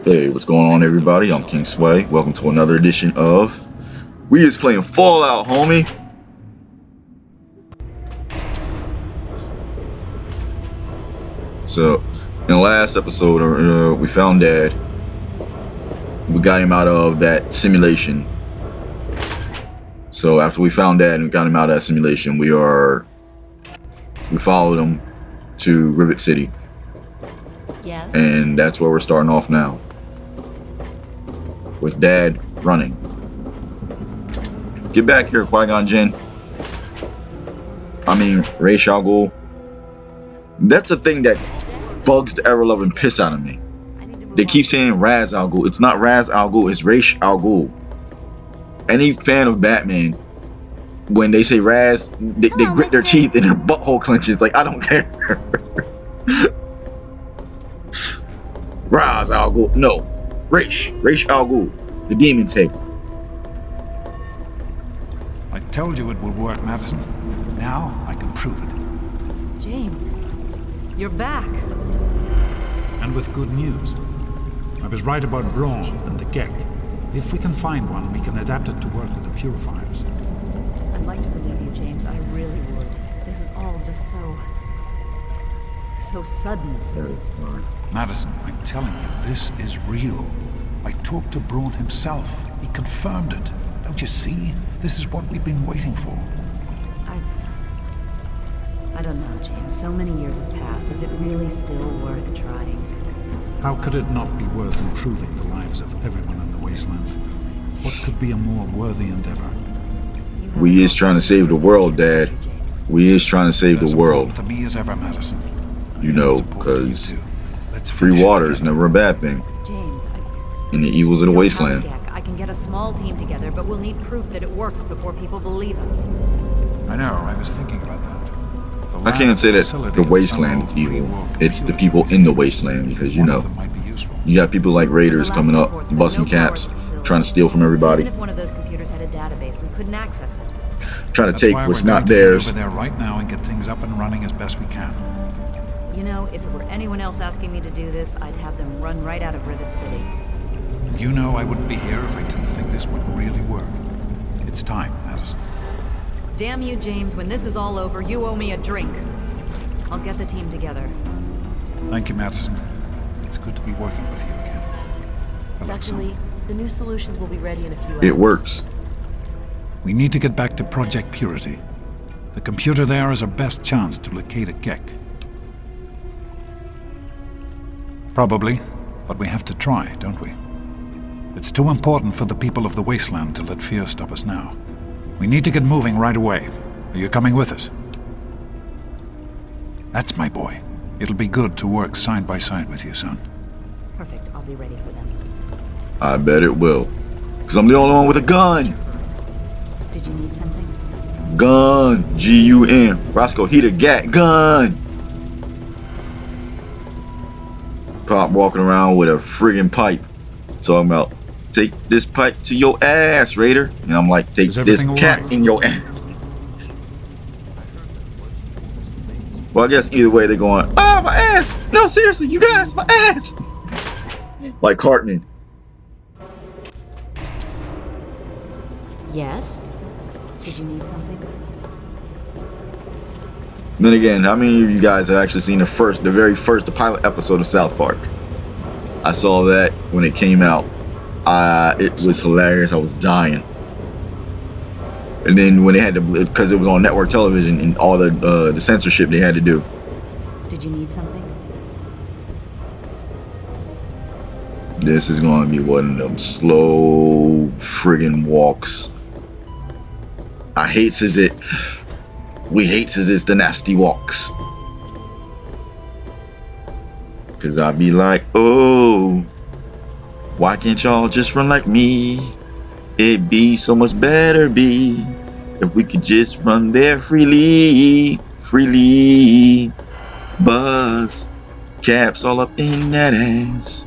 Hey, what's going on, everybody? I'm King Sway. Welcome to another edition of We Is Playing Fallout, homie. So, in the last episode, we found Dad. We got him out of that simulation. So after we found Dad and got him out of that simulation, we followed him to Rivet City. Yes. And that's where we're starting off now. With Dad running. Get back here, Qui-Gon Jinn. I mean, Ra's al Ghul. That's a thing that bugs the ever-loving piss out of me. They keep saying Ra's al Ghul. It's not Ra's al Ghul, it's Ra's al Ghul. Any fan of Batman, when they say Raz, they grit their teeth and their butthole clenches. Like, I don't care. Ra's al Ghul. No. Ra's al Ghul. The demon's head. I told you it would work, Madison. Now I can prove it. James, you're back. And with good news. I was right about Braun and the Gek. If we can find one, we can adapt it to work with the purifiers. I'd like to believe you, James. I really would. This is all just so sudden. Madison, I'm telling you, this is real. I talked to Braun himself. He confirmed it. Don't you see? This is what we've been waiting for. I don't know, James. So many years have passed. Is it really still worth trying? How could it not be worth improving the lives of everyone in the wasteland? What could be a more worthy endeavor? We is trying to save the world, Dad. We is trying to save the world. To me as ever, Madison. You know, because free water is never a bad thing. James, in the evils of the wasteland. I can get a small team together, but we'll need proof that it works before people believe us. I know, I was thinking about that. I can't say that the wasteland is evil. It's the people in the wasteland, because, you know, you got people like raiders coming up, busting caps, trying to steal from everybody. Even if one of those computers had a database, we couldn't access it. Trying to take what's not theirs. Over there right now and get things up and running as best we can. You know, if it were anyone else asking me to do this, I'd have them run right out of Rivet City. You know I wouldn't be here if I didn't think this would really work. It's time, Madison. Damn you, James. When this is all over, you owe me a drink. I'll get the team together. Thank you, Madison. It's good to be working with you again. Actually, the new solutions will be ready in a few hours. It works. We need to get back to Project Purity. The computer there is our best chance to locate a Gek. Probably, but we have to try, don't we? It's too important for the people of the wasteland to let fear stop us now. We need to get moving right away. Are you coming with us? That's my boy. It'll be good to work side by side with you, son. Perfect. I'll be ready for them. I bet it will. Because I'm the only one with a gun. Did you need something? Gun. G-U-N. Roscoe, he the gat. Gun. Pop walking around with a friggin' pipe. Talking about, take this pipe to your ass, Raider. And I'm like, take this cat in your ass. Well, I guess either way they're going, ah, my ass. No, seriously, you guys, my ass. Like Cartman. Yes? Did you need something? Then again, how many of you guys have actually seen the pilot episode of South Park? I saw that when it came out. It was hilarious. I was dying. And then when they had to, because it was on network television and all the censorship they had to do. Did you need something? This is going to be one of them slow friggin' walks. We hates is the nasty walks. Cause I be like, oh, why can't y'all just run like me? It'd be so much better, if we could just run there freely. Buzz caps all up in that ass.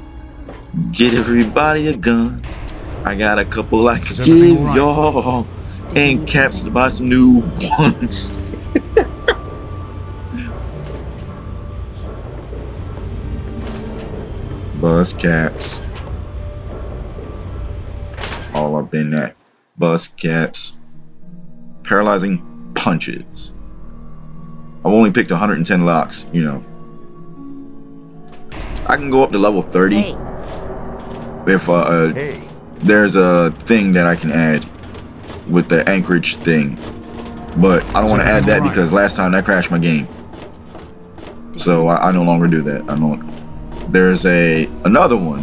Get everybody a gun. I got a couple I can give y'all, and caps to buy some new ones. Buzz caps. All up in that. Buzz caps. Paralyzing punches. I've only picked 110 locks, you know. I can go up to level 30 Hey. if there's a thing that I can add with the anchorage thing. But I don't want to add that because last time that crashed my game. So I no longer do that. I don't. There's another one.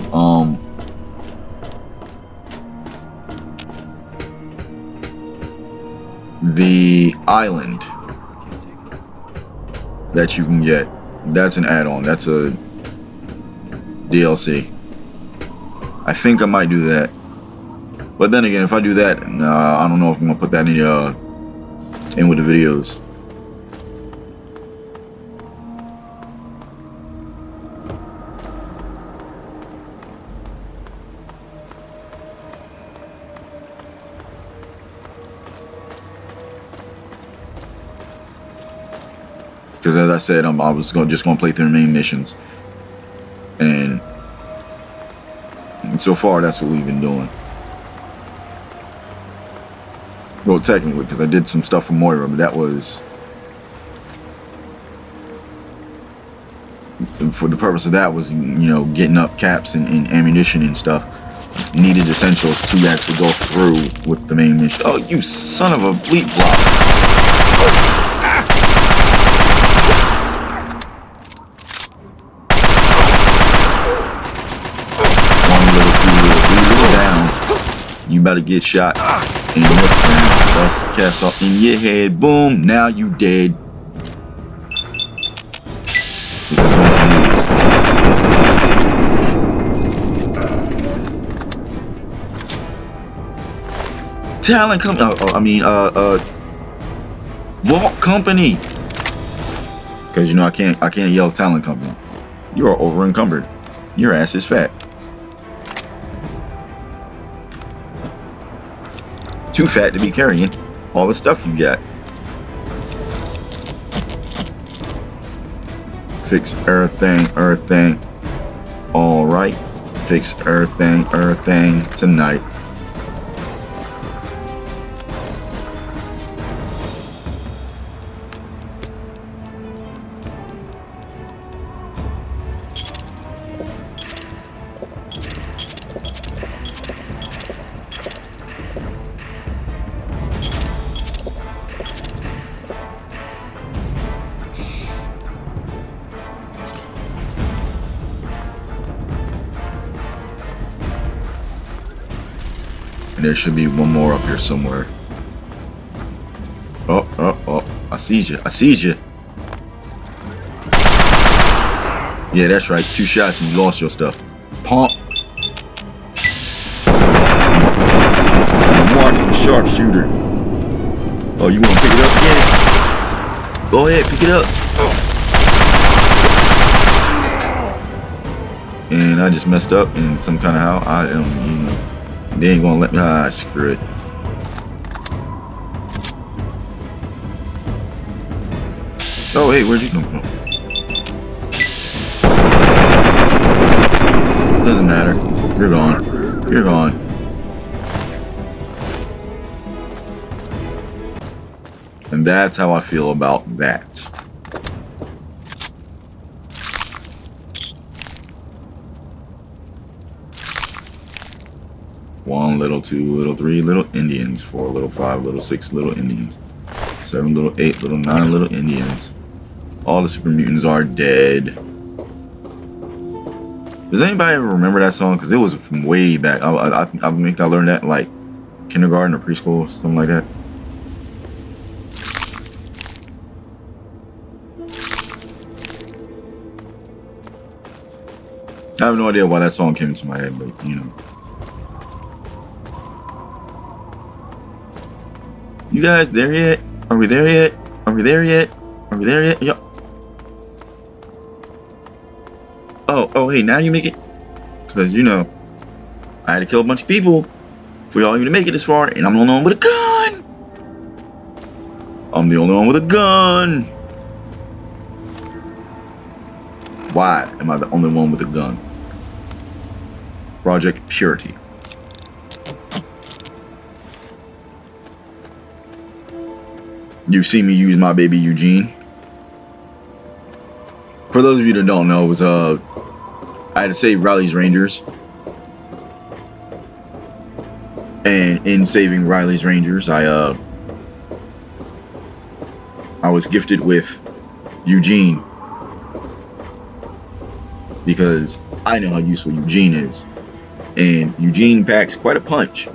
The island that you can get. That's an add-on. That's a DLC. I think I might do that. But then again, if I do that, I don't know if I'm gonna put that in with the videos. Because as I said, I was just gonna play through the main missions, and so far that's what we've been doing. Well, technically, because I did some stuff for Moira, but that was for the purpose of that was, you know, getting up caps and ammunition and stuff. Needed essentials to actually go through with the main mission. Oh, you son of a bleep block! You about to get shot in your friend. Bust caps off in your head. Boom. Now you dead. Because once he moves. Talent company. Vault company. Because you know I can't yell talent company. You are over encumbered. Your ass is fat. Too fat to be carrying all the stuff you got. Fix everything. Alright. Fix everything tonight. There should be one more up here somewhere. Oh. I see you. Yeah, that's right. 2 shots and you lost your stuff. Pump. Marking the sharpshooter. Oh, you want to pick it up again? Go ahead, pick it up. And I just messed up in some kind of how I am, you know. They ain't gonna let me. Screw it. Oh, hey, where'd you come from? Doesn't matter. You're gone. You're gone. And that's how I feel about that. One little, 2 little, 3 little Indians, 4 little, 5 little, 6 little Indians, 7 little, 8 little, 9 little Indians. All the super mutants are dead. Does anybody ever remember that song? Because it was from way back. I think I learned that in like kindergarten or preschool or something like that. I have no idea why that song came into my head, but you know. You guys there yet? Are we there yet? Are we there yet? Are we there yet? Yo. Oh, hey, now you make it? Because, you know, I had to kill a bunch of people for y'all even to make it this far, and I'm the only one with a gun! I'm the only one with a gun! Why am I the only one with a gun? Project Purity. You've seen me use my baby Eugene. For those of you that don't know, it was I had to save Riley's Rangers. And in saving Riley's Rangers, I was gifted with Eugene because I know how useful Eugene is, and Eugene packs quite a punch.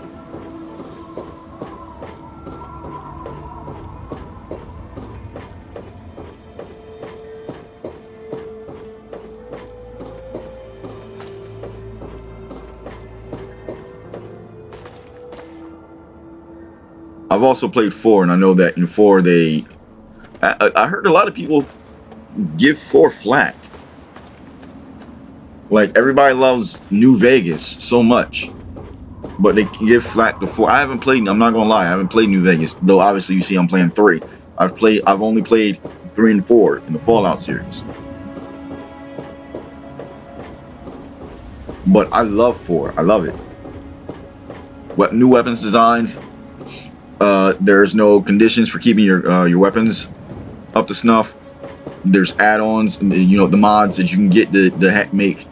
I've also played 4, and I know that in 4 I heard a lot of people give 4 flack. Like, everybody loves New Vegas so much, but they give flack to 4. I haven't played, I'm not gonna lie, I haven't played New Vegas, though obviously you see I'm playing 3. I've only played 3 and 4 in the Fallout series. But I love 4. I love it. New weapons designs. There's no conditions for keeping your weapons up to snuff. There's add-ons, you know, the mods that you can get to make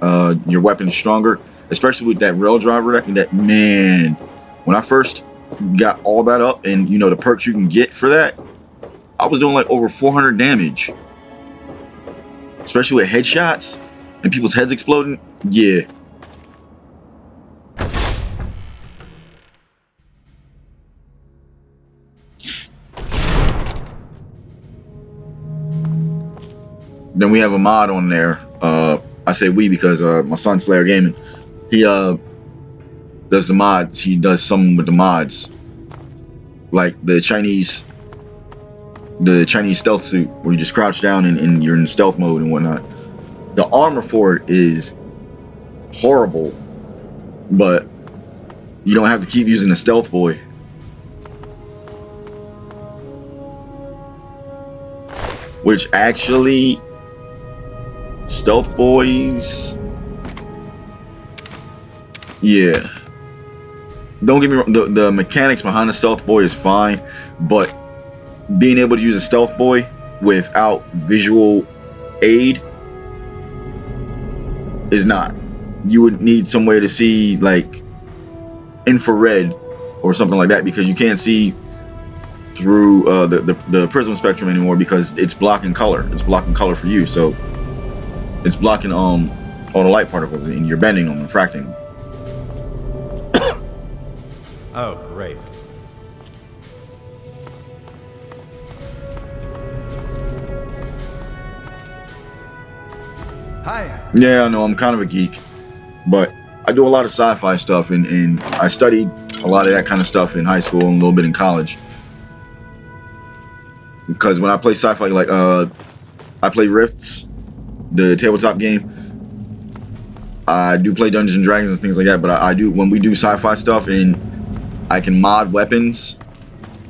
your weapons stronger, especially with that rail driver. That man, when I first got all that up, and you know the perks you can get for that, I was doing like over 400 damage, especially with headshots and people's heads exploding. Yeah. Then we have a mod on there. I say we because my son Slayer Gaming, he does the mods. He does some with the mods, like the Chinese stealth suit, where you just crouch down and you're in stealth mode and whatnot. The armor for it is horrible, but you don't have to keep using the stealth boy. Which actually, stealth boys, yeah, don't get me wrong, the mechanics behind the stealth boy is fine, but being able to use a stealth boy without visual aid is not. You would need some way to see like infrared or something like that, because you can't see through the prism spectrum anymore, because it's blocking color. It's blocking color for you, so it's blocking all the light particles, and you're bending them and fracting them. Oh, great. Hi. Yeah, I know, I'm kind of a geek, but I do a lot of sci-fi stuff, and I studied a lot of that kind of stuff in high school and a little bit in college. Because when I play sci-fi, like I play Rifts, the tabletop game. I do play Dungeons and Dragons and things like that, but I do, when we do sci-fi stuff and I can mod weapons,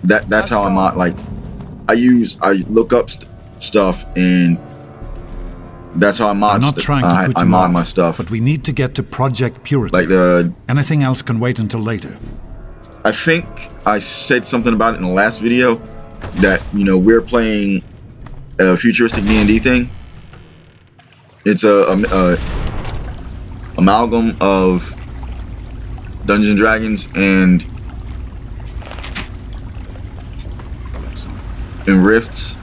that's how I mod. Like I look up stuff, and that's how I mod. I'm not trying to put I you mod off, my stuff. but we need to get to Project Purity. Like anything else can wait until later. I think I said something about it in the last video, that, you know, we're playing a futuristic D&D thing. It's a amalgam of Dungeons and Dragons and Rifts,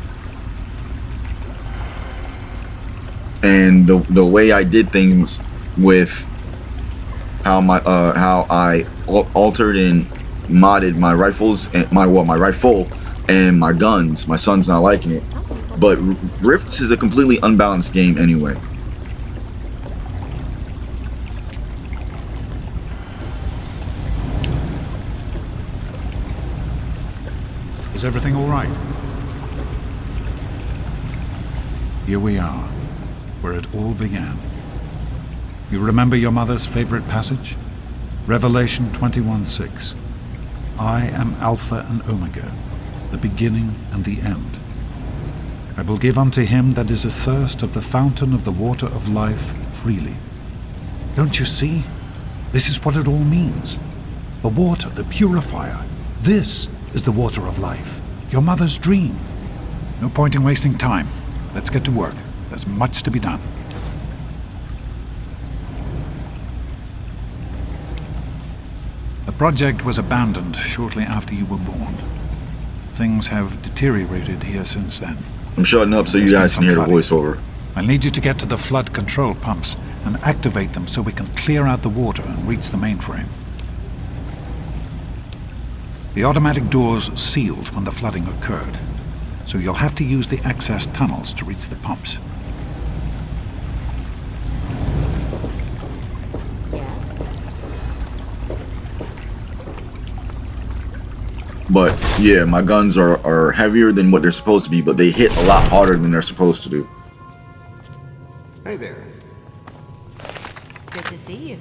and the way I did things with how I altered and modded my rifles and my rifle and my guns. My son's not liking it, but Rifts is a completely unbalanced game anyway. Is everything all right? Here we are, where it all began. You remember your mother's favorite passage? Revelation 21:6. I am Alpha and Omega, the beginning and the end. I will give unto him that is athirst of the fountain of the water of life freely. Don't you see? This is what it all means. The water, the purifier. This is the water of life. Your mother's dream. No point in wasting time. Let's get to work. There's much to be done. The project was abandoned shortly after you were born. Things have deteriorated here since then. I'm shutting up so you guys can hear the voiceover. I'll need you to get to the flood control pumps and activate them so we can clear out the water and reach the mainframe. The automatic doors sealed when the flooding occurred, so you'll have to use the access tunnels to reach the pumps. Yes? But yeah, my guns are heavier than what they're supposed to be, but they hit a lot harder than they're supposed to do. Hey there. Good to see you.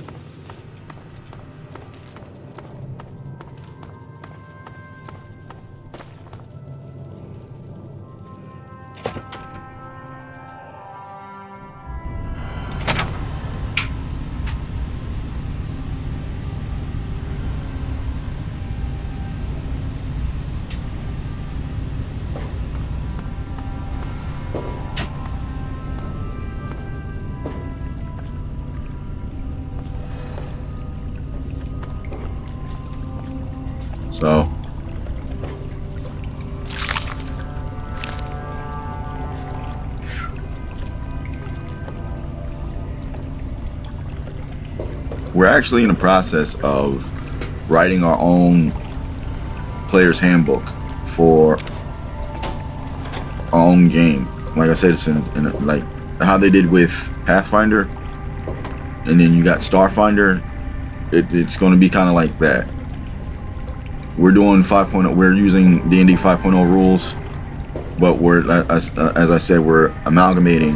So we're actually in the process of writing our own player's handbook for our own game. Like I said, it's in like how they did with Pathfinder, and then you got Starfinder. It's going to be kind of like that. We're doing 5.0. We're using D&D 5.0 rules, but we're as I said, we're amalgamating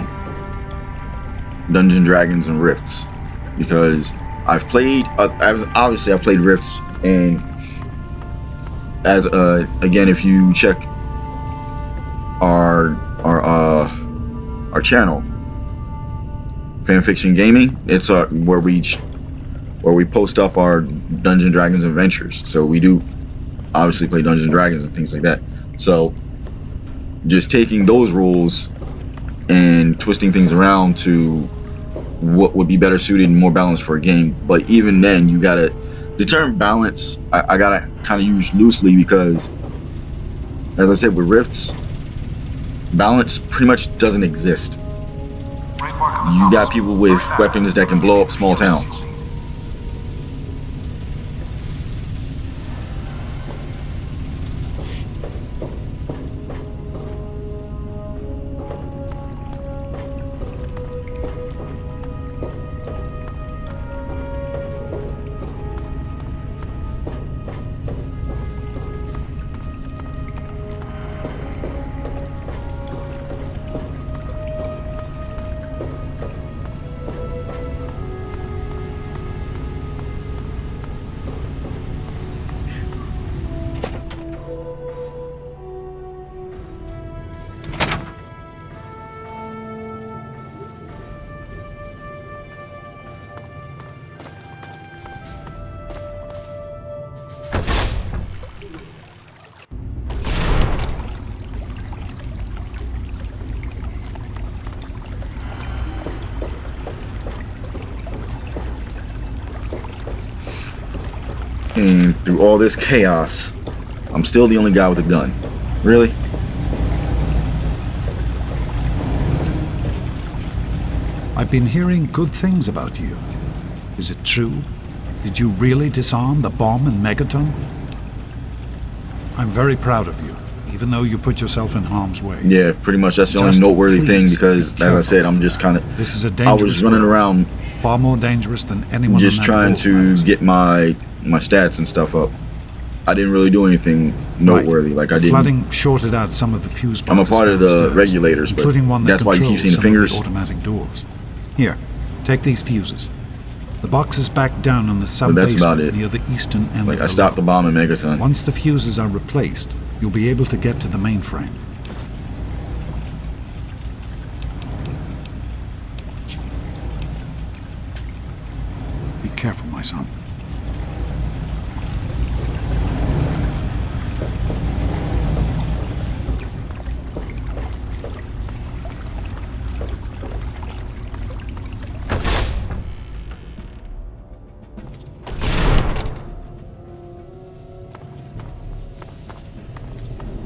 Dungeons and Dragons and Rifts, because I've played. Obviously, I've played Rifts, and as again, if you check our channel, Fanfiction Gaming, it's where we post up our Dungeons and Dragons adventures. So we do obviously play Dungeons and Dragons and things like that. So just taking those rules and twisting things around to what would be better suited and more balanced for a game. But even then, you gotta, the term balance, I gotta kind of use loosely, because as I said, with Rifts, balance pretty much doesn't exist. You got people with weapons that can blow up small towns. And through all this chaos, I'm still the only guy with a gun. Really? I've been hearing good things about you. Is it true? Did you really disarm the bomb in Megaton? I'm very proud of you, even though you put yourself in harm's way. Yeah, pretty much. That's the only Just noteworthy thing, please because, be as I careful. said, I'm just kind of. This is a I dangerous was running world. around Far more dangerous than anyone just in that trying vault to knows. get my stats and stuff up. I didn't really do anything noteworthy. Right. Like I The didn't. flooding shorted out some of the fuse I'm a boxes part of the downstairs, regulators, but including one that that's why you keep controls seeing the some of fingers. automatic doors. Here, take these fuses. The box is back down in the But that's about sub-basement it. near the eastern end Like of I the stopped the level. bomb in Megaton. Once the fuses are replaced, you'll be able to get to the mainframe. Be careful, my son.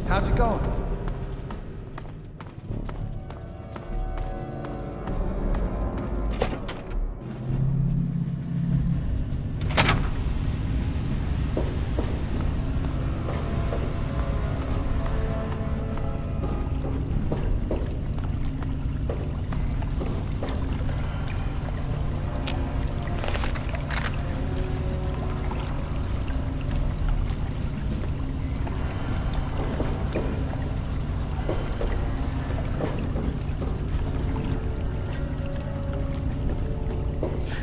How's it going?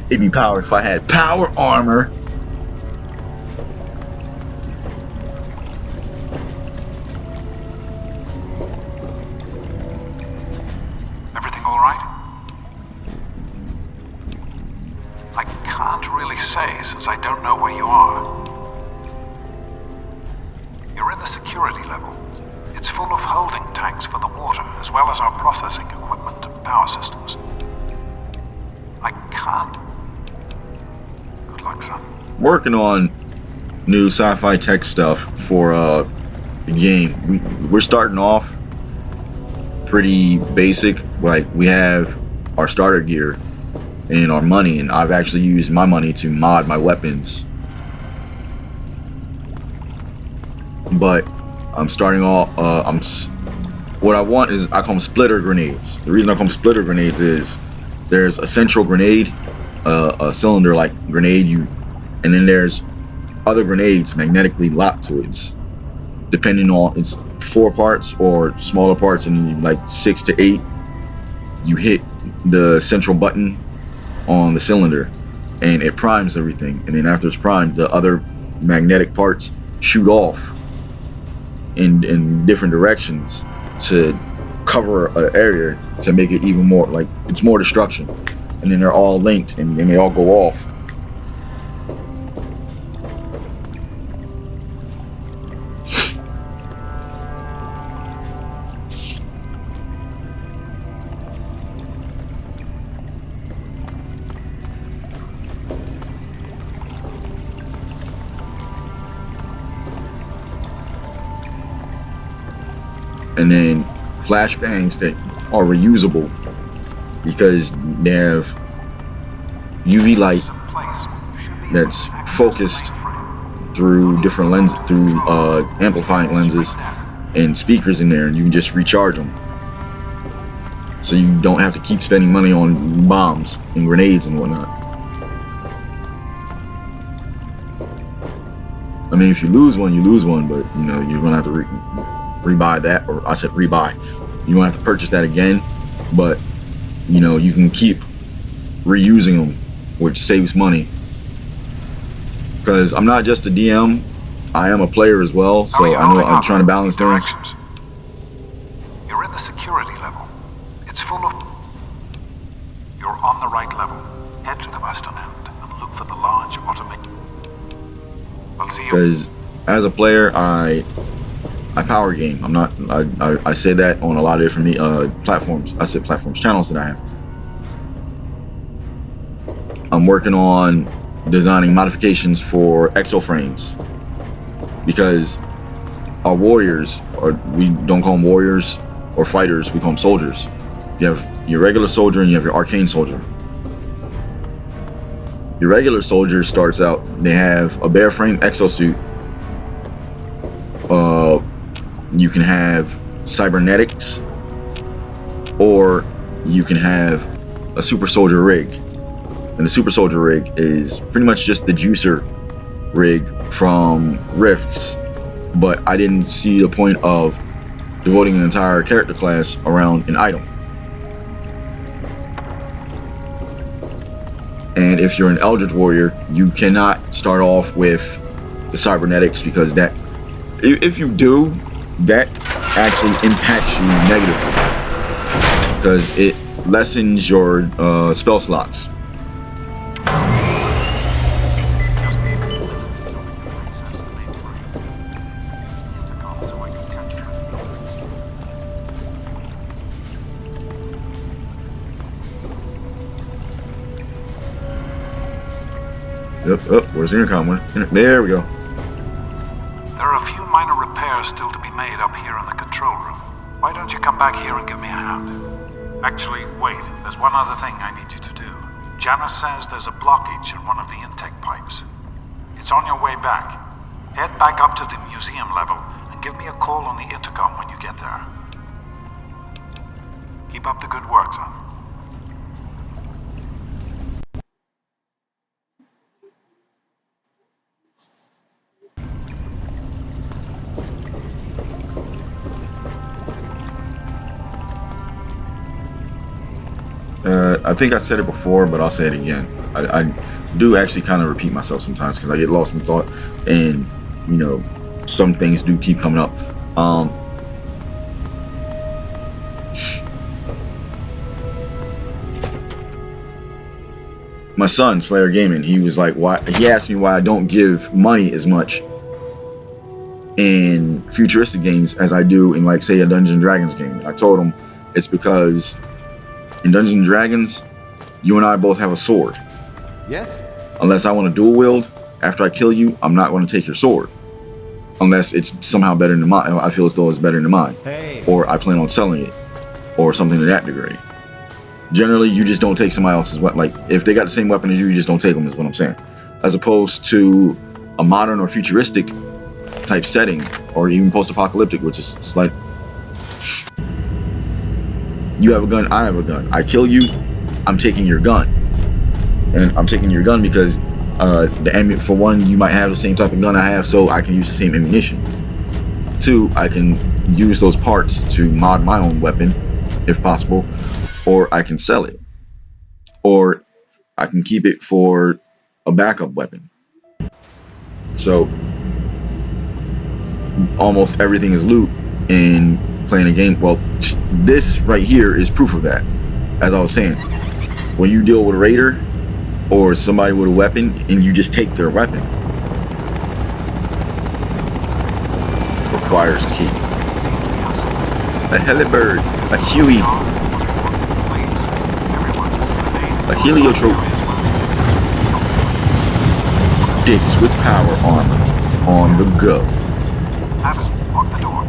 It'd be powered if I had power armor. Everything all right? I can't really say since I don't know where you are. You're in the security level. It's full of holding tanks for the water, as well as our processing equipment and power systems. I can't. Good luck, son. Working on new sci-fi tech stuff for the game. We're starting off pretty basic. Like, we have our starter gear and our money, and I've actually used my money to mod my weapons. But I'm starting off. What I want is, I call them splitter grenades. The reason I call them splitter grenades is there's a central grenade, a cylinder-like grenade, and then there's other grenades magnetically locked to it. It's depending on, it's 4 parts or smaller parts, and like 6 to 8. You hit the central button on the cylinder, and it primes everything. And then after it's primed, the other magnetic parts shoot off in different directions to cover an area to make it even more, like, it's more destruction. And then they're all linked, and they all go off. And then flashbangs that are reusable because they have UV light that's focused through different lenses, through amplifying lenses and speakers in there, and you can just recharge them. So you don't have to keep spending money on bombs and grenades and whatnot. I mean, if you lose one, you lose one, but you know, you're gonna have to rebuy that, or I said rebuy. You don't have to purchase that again, but you know, you can keep reusing them, which saves money. Because I'm not just a DM, I am a player as well, so I know I'm trying to balance things. You're in the security level. It's full of... You're on the right level. Head to the western end and look for the large automated... I'll see you. Because as a player, I power game. I'm not. I say that on a lot of different platforms. I said platforms, channels that I have. I'm working on designing modifications for exoframes because our warriors, or we don't call them warriors or fighters, we call them soldiers. You have your regular soldier and you have your arcane soldier. Your regular soldier starts out, they have a bare frame exosuit. You can have cybernetics, or you can have a super soldier rig. And the super soldier rig is pretty much just the juicer rig from Rifts, but I didn't see the point of devoting an entire character class around an item. And if you're an Eldritch Warrior, you cannot start off with the cybernetics, because that, if you do, that actually impacts you negatively, because it lessens your spell slots. Where's the intercom? There we go. There are a few minor repairs still to be made up here in the control room. Why don't you come back here and give me a hand? Actually, wait. There's one other thing I need you to do. Janice says there's a blockage in one of the intake pipes. It's on your way back. Head back up to the museum level and give me a call on the intercom when you get there. Keep up the good work, son. I think I said it before, but I'll say it again. I do actually kind of repeat myself sometimes because I get lost in thought, and you know, some things do keep coming up. My son, Slayer Gaming, he was like, why? He asked me why I don't give money as much in futuristic games as I do in, like, say, a Dungeons & Dragons game. I told him it's because in Dungeons & Dragons, you and I both have a sword. Yes? Unless I want to dual wield, after I kill you, I'm not going to take your sword. Unless it's somehow better than mine. I feel as though it's better than mine. Hey. Or I plan on selling it. Or something to that degree. Generally, you just don't take somebody else's weapon. Like, if they got the same weapon as you, you just don't take them, is what I'm saying. As opposed to a modern or futuristic type setting, or even post-apocalyptic, which is slight. You have a gun, I have a gun. I kill you, I'm taking your gun. And I'm taking your gun because for one, you might have the same type of gun I have, so I can use the same ammunition. Two, I can use those parts to mod my own weapon, if possible, or I can sell it, or I can keep it for a backup weapon. So almost everything is loot in playing a game. Well, this right here is proof of that. As I was saying, when you deal with a raider or somebody with a weapon and you just take their weapon, requires a key. A helibird, a Huey, a heliotrope, dicks with power armor on the go. Lock the door.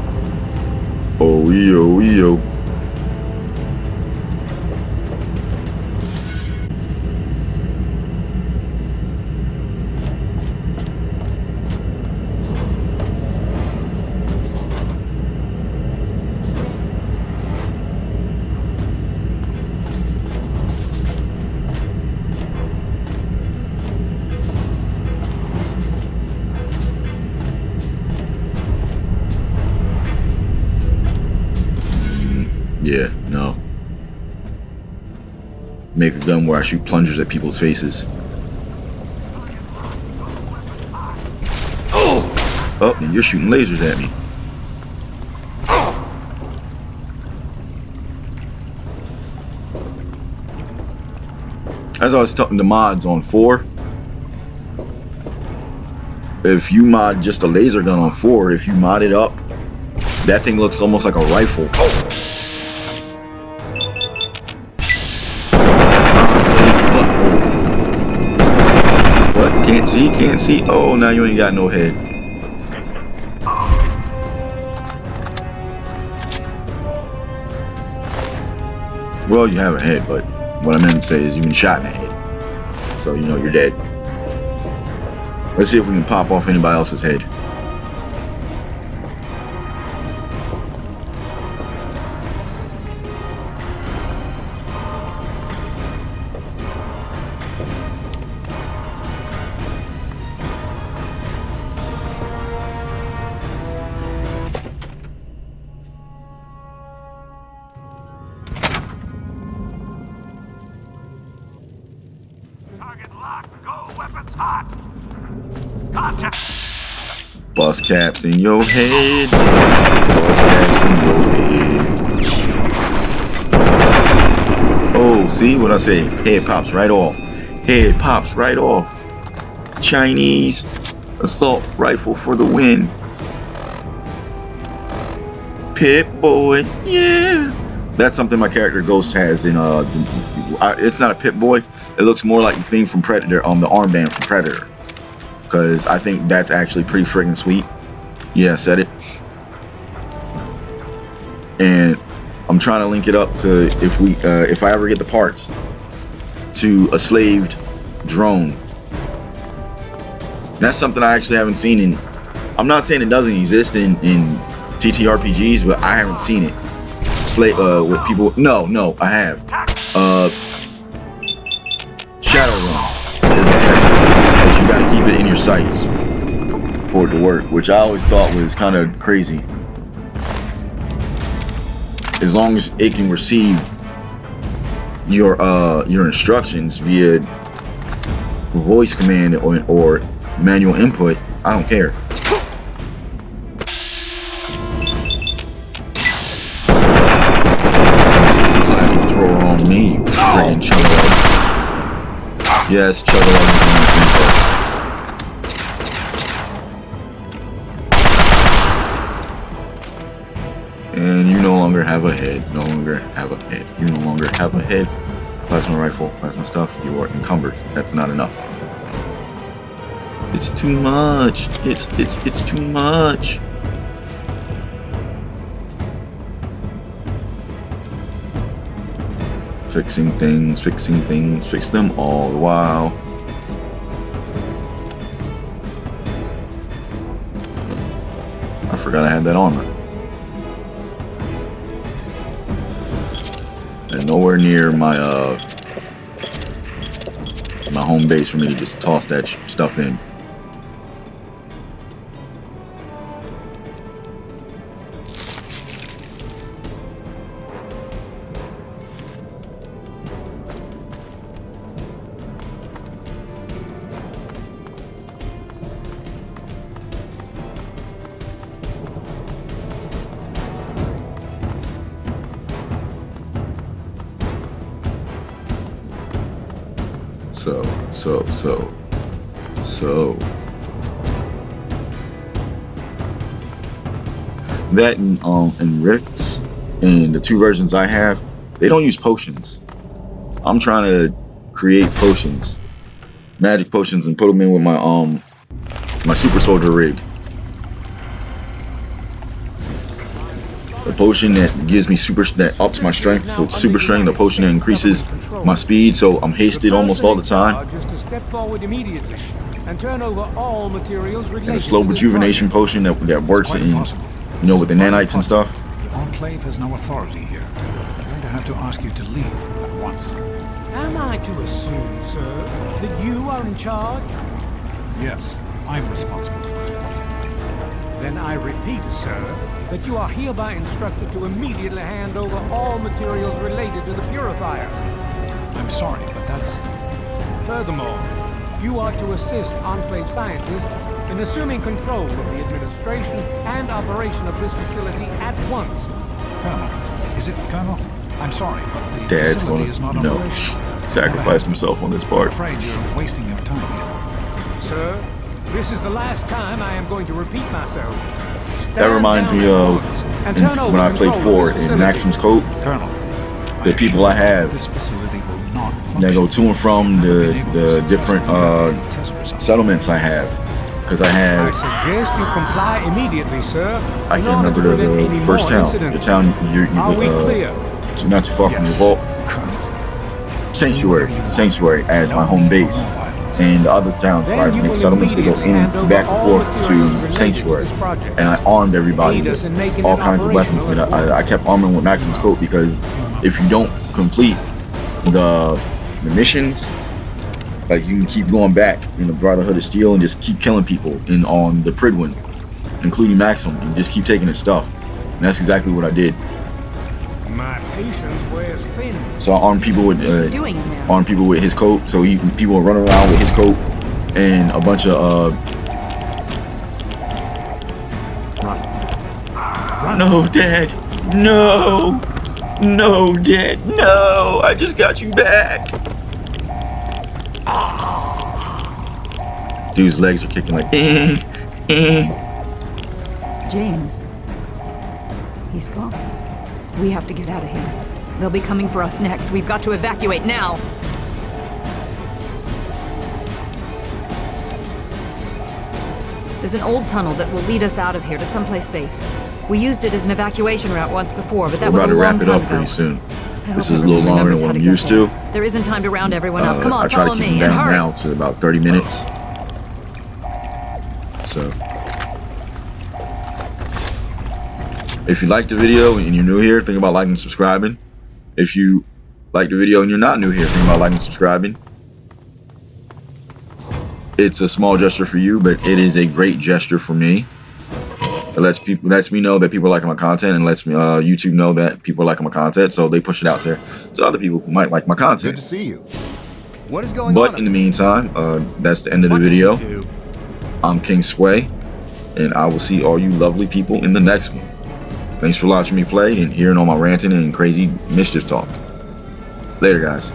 Oh yo. Yeah, no. Make a gun where I shoot plungers at people's faces. Oh, and you're shooting lasers at me. As I was talking to mods on 4, if you mod just a laser gun on 4, if you mod it up, that thing looks almost like a rifle. What? Can't see? Can't see? Oh, now you ain't got no head. Well, you have a head, but what I meant to say is you've been shot in the head. So, you know, you're dead. Let's see if we can pop off anybody else's head. Target locked. Go. Weapons hot. Contact. Bust caps in your head. Bust caps in your head. Oh, see what I say? Head pops right off. Head pops right off. Chinese assault rifle for the win. Pip boy, yeah. That's something my character Ghost has in it's not a Pit Boy. It looks more like the thing from Predator, the armband from Predator. Because I think that's actually pretty friggin' sweet. Yeah, I said it. And I'm trying to link it up to if I ever get the parts to a slaved drone. That's something I actually haven't seen in. I'm not saying it doesn't exist in TTRPGs, but I haven't seen it. With people. No, I have. Shadowrun. But you gotta keep it in your sights for it to work, which I always thought was kind of crazy. As long as it can receive your instructions via voice command or manual input, I don't care. Throw her on me, friggin' Cholo. Yes, Cholo is my princess. And you no longer have a head. No longer have a head. You no longer have a head. Plasma rifle, plasma stuff. You are encumbered. That's not enough. It's too much. It's too much. Fixing things, fix them all the while. I forgot I had that armor. And nowhere near my my home base for me to just toss that stuff in. So that and Rifts and the two versions I have, they don't use potions. I'm trying to create potions, magic potions, and put them in with my my super soldier rig. The potion that gives me that ups my strength, so it's super strength. The potion that increases my speed, so I'm hasted almost all the time. And a slow rejuvenation potion that works in, with the nanites and stuff. The Enclave has no authority here. I'm going to have to ask you to leave at once. Am I to assume, sir, that you are in charge? Yes, I'm responsible for this project. Then I repeat, sir, that you are hereby instructed to immediately hand over all materials related to the purifier. I'm sorry, but that's... Furthermore, you are to assist Enclave scientists in assuming control of the administration and operation of this facility at once. Colonel, is it Colonel? I'm sorry, but the Dad's facility is not operational. Sacrifice himself on this part. I'm afraid you're wasting your time here. Sir, this is the last time I am going to repeat myself. That reminds me of when I played 4 in Maxim's Code. Colonel, the people I have this facility will not that go to and from the different settlements I have, because I have. I suggest you comply immediately, sir. I can't remember the first town. The town you're not too far from your vault. Sanctuary as my home base. And the other towns, private settlements, they go back and forth to Sanctuary. And I armed everybody with all kinds of weapons. But I kept arming with Maximus Coat, because if you don't complete the missions, like, you can keep going back in the Brotherhood of Steel and just keep killing people on the Pridwin, including Maxim, and just keep taking his stuff. And that's exactly what I did. My patience wears thin. So I armed people with his coat, so people would run around with his coat and a bunch of No, Dad, no, Dad, no, I just got you back. Dude's legs are kicking like James, he's gone. We have to get out of here. They'll be coming for us next. We've got to evacuate now. There's an old tunnel that will lead us out of here to someplace safe. We used it as an evacuation route once before, but that We're was about a to long wrap it time up ago. pretty soon. I This hope is a little everyone longer remembers than how what to I'm get used there. to. There isn't time to round everyone up. Come I on, try to follow keep me, them and down hurry. now to about 30 minutes. So, if you liked the video and you're new here, think about liking and subscribing. If you like the video and you're not new here, think about liking and subscribing. It's a small gesture for you, but it is a great gesture for me. It lets me know that people are liking my content, and lets me YouTube know that people are liking my content, so they push it out there to other people who might like my Good content. to see you. What is going But on? in the meantime, that's the end of the What did video. you do? I'm King Sway, and I will see all you lovely people in the next one. Thanks for watching me play and hearing all my ranting and crazy mischief talk. Later, guys.